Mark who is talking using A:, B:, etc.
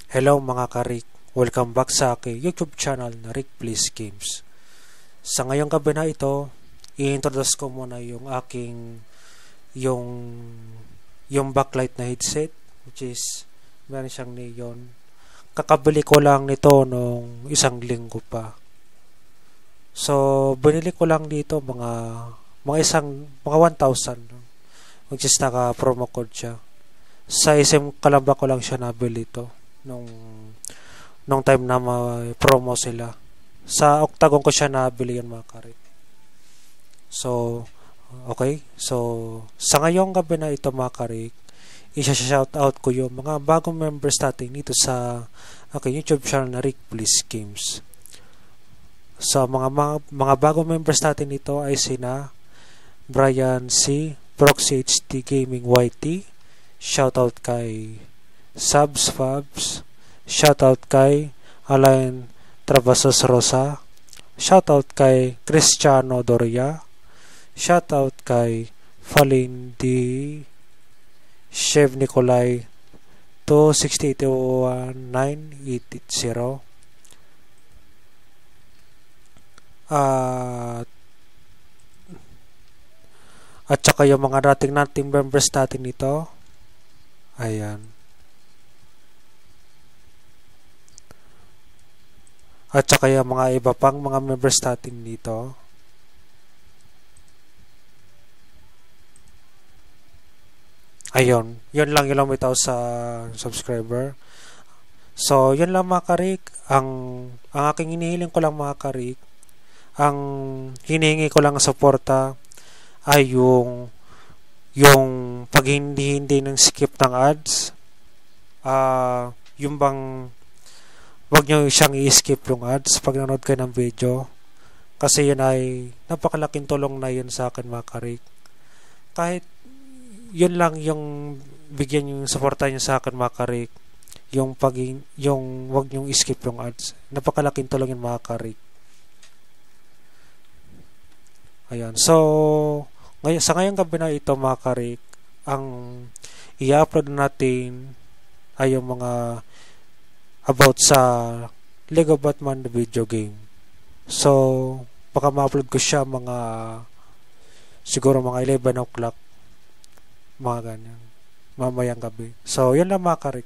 A: Hello mga ka-Rick, welcome back sa aking YouTube channel na Rick Plays Games. Sa ngayong gabi na ito, i-introduce ko muna yung aking yung backlight na headset, which is meron siyang neon. Kakabili ko lang nito nung isang linggo pa. So binili ko lang dito mga 1,000, which is naka promo code siya. Sa SM Kalamba ko lang siya nabili ito nung time na may promo sila. Sa Octagon ko siya nabili yun mga karit. So, okay. So, sa ngayong gabi na ito mga karit, isa-shout out ko yung mga bagong members natin dito sa aking YouTube channel na Rick Plays Games. So, mga bagong members natin dito ay sina Brian C, Proxy HD Gaming YT, shoutout kay Subs Fabs, shoutout kay Alain Travasos Rosa, shoutout kay Cristiano Doria, shoutout kay Falin D, Chef Nicolay 2681980, at saka yung mga dating nating members natin nito. Ayan. At saka yung mga iba pang mga members natin dito. Ayun. Yun lang yung lumitaw sa subscriber. So, yun lang mga karik. Ang aking hinihiling ko lang mga karik, ang hinihingi ko lang suporta ay yung pag hindi ng skip ng ads. Yung bang wag nyo siyang i-skip yung ads pag nanood kayo ng video, kasi yun ay napakalaking tulong na yun sa akin mga karik. Kahit yun lang yung bigyan yung suporta nyo sa akin mga karik, yung wag nyo i-skip yung ads, napakalaking tulong yun mga karik. Ayan. So sa ngayong gabi na ito mga karik, ang i-upload natin ay yung mga about sa Lego Batman the video game. So baka ma-upload ko siya siguro mga 11 o'clock, mga ganyan, mamayang gabi. So yun lang mga karik.